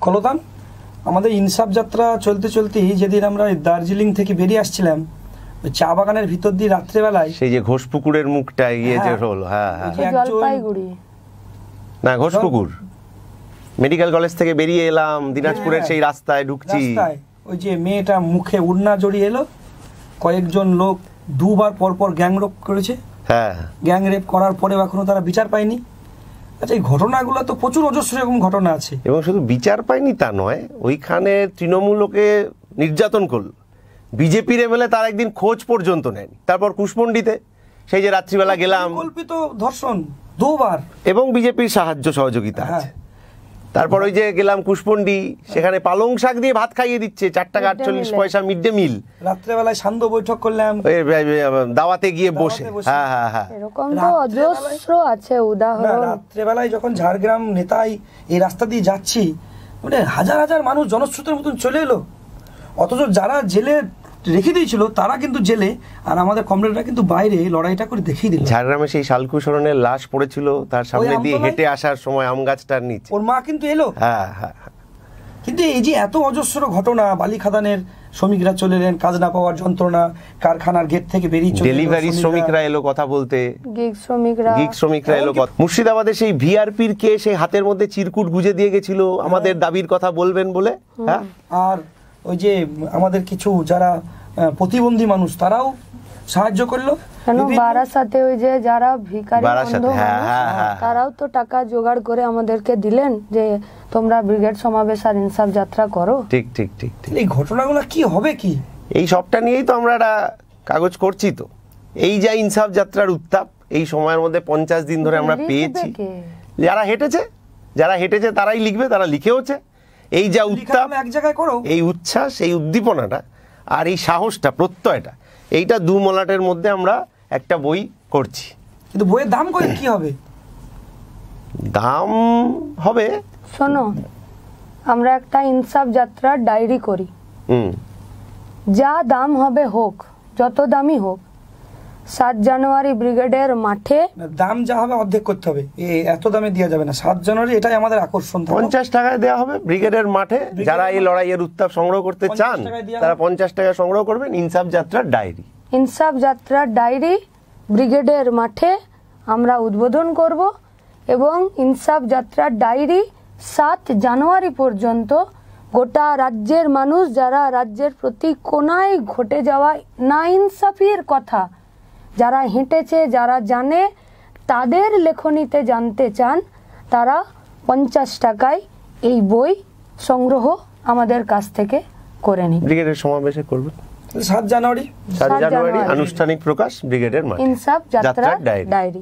কলতান আমাদের ইনসাফ যাত্রা চলতে চলতেই যেদিন আমরা দার্জিলিং থেকে বেরিয়ে আসছিলাম ওই চা বাগানের ভিতর দিয়ে রাত্রেবেলায় সেই যে ঘোষপুকুরের মুখটা ইয়ে যে হলো, হ্যাঁ জলপাইগুড়ি না ঘোষপুকুর মেডিকেল কলেজ থেকে বেরিয়ে এলাম দিনাজপুরের সেই রাস্তায় ঢুকছি, ওই যে মেয়েটা মুখে উড়না জড়িয়ে এলো, কয়েকজন লোক দুবার পরপর গ্যাং রেপ করেছে, হ্যাঁ গ্যাং রেপ করার পরে এখনো তারা বিচার পায়নি। আচ্ছা এই ঘটনাগুলো তো প্রচুর অজস্র এরকম ঘটনা আছে। এবং শুধু বিচার পায়নি তা নয়, ওইখানে তৃণমূল ওকে নির্যাতন করলো, বিজেপির এমএলএ তার একদিন খোঁজ পর্যন্ত নেয়নি। তারপর কুশমন্ডিতে সেই যে রাত্রিবেলা গেলাম, কল্পিত ধর্ষণ দুবার এবং বিজেপির সাহায্য সহযোগিতা আছে। তারপর ওই যে গেলাম কুশমন্ডি, সেখানে পালং শাক দিয়ে ভাত খাইয়ে দিচ্ছে 4 টাকা 48 পয়সা মিড ডে মিল। রাত্রেবেলায় সান্ধ্য বৈঠক করলাম দাওয়াতে গিয়ে বসে, হ্যাঁ হ্যাঁ হ্যাঁ এরকম তো অজস্র আছে উদাহরণ। রাত্রেবেলায় যখন ঝাড়গ্রাম নেতাই এই রাস্তা দিয়ে যাচ্ছি, মানে হাজার হাজার মানুষ জনস্রোতের মতন চলে এলো, অথচ যারা জেলে রেখে দিয়েছিল তারা কিন্তু জেলে, আর আমাদের কমরেডরা কিন্তু বাইরে লড়াইটা করে দেখিয়ে দিল। ঝাড়গ্রামে সেই শালকুশরণের লাশ পড়েছিল, তার সামনে দিয়ে হেঁটে আসার সময় আম গাছটার নিচে ওর মা কিন্তু এলো। হ্যাঁ হ্যাঁ। কিন্তু এই যে এত অজস্র ঘটনা, বালি খাদানের শ্রমিকরা চলে এলেন, কাজ না পাওয়ার যন্ত্রণা, কারখানার গেট থেকে বেরিয়ে চলে ডেলিভারি শ্রমিকরা এলো কথা বলতে, গিগ শ্রমিকরা এলো। মুর্শিদাবাদে সেই ভিআরপির কে সেই হাতের মধ্যে চিরকুট গুজে দিয়ে গেছিল আমাদের দাবির কথা বলবেন বলে। হ্যাঁ, আর ওই যে আমাদের কিছু যারা প্রতিবন্ধী মানুষ তারাও সাহায্য করলো। বারাসাতে ওই যে যারা ভিখারি তারাও তো টাকা জোগাড় করে আমাদেরকে দিলেন যে তোমরা ব্রিগেড সমাবেশ আর ইনসাফ যাত্রা করো। ঠিক ঠিক ঠিক। এই ঘটনাগুলো কি হবে কি, এই সবটা নিয়েই তো আমরা একটা কাগজ করছি। তো এই যে ইনসাফ যাত্রার উত্তাপ এই সময়ের মধ্যে 50 দিন ধরে আমরা পেয়েছি। যারা হেঁটেছে তারাই লিখবে, তারা লিখেওছে। এই যা উত্তাপ, এক জায়গায় করো, এই উচ্ছ্বাস, এই উদ্দীপনাটা আর এই সাহসটা, প্রত্যয়টা, এইটা দু মলাটের মধ্যে আমরা একটা বই করছি। কিন্তু বইয়ের দাম করে কি হবে? দাম হবে, শোনো, আমরা একটা ইনসাফ যাত্রার ডায়েরি করি, যা দাম হবে হোক, যত দামই হোক, 7 জানুয়ারি ব্রিগেডের মাঠে দাম যা হবে অর্ধেক করতে হবে, এত দামে দেওয়া যাবে না। 7 জানুয়ারি এটাই আমাদের আকর্ষণ, 50 টাকায় দেওয়া হবে ব্রিগেডের মাঠে। যারা এই লড়াইয়ের উত্তাপ সংগ্রহ করতে চান তারা 50 টাকা সংগ্রহ করবেন। ইনসাফ যাত্রার ডায়েরি ব্রিগেডের মাঠে আমরা উদ্বোধন করব, এবং ইনসাফ যাত্রার ডায়েরি 7 জানুয়ারি পর্যন্ত গোটা রাজ্যের মানুষ, যারা রাজ্যের প্রতি কোনায় ঘটে যাওয়া নাইনসাফির কথা যারা হেঁটেছে, যারা জানে, তাদের লেখনীতে জানতে চান, তারা 50 টাকায় এই বই সংগ্রহ আমাদের কাছ থেকে করে নিন। ব্রিগেডের সমাবেশে করবেন 7 জানুয়ারি আনুষ্ঠানিক প্রকাশ ব্রিগেডের মাঠে, ইনসাফ যাত্রার ডায়েরি।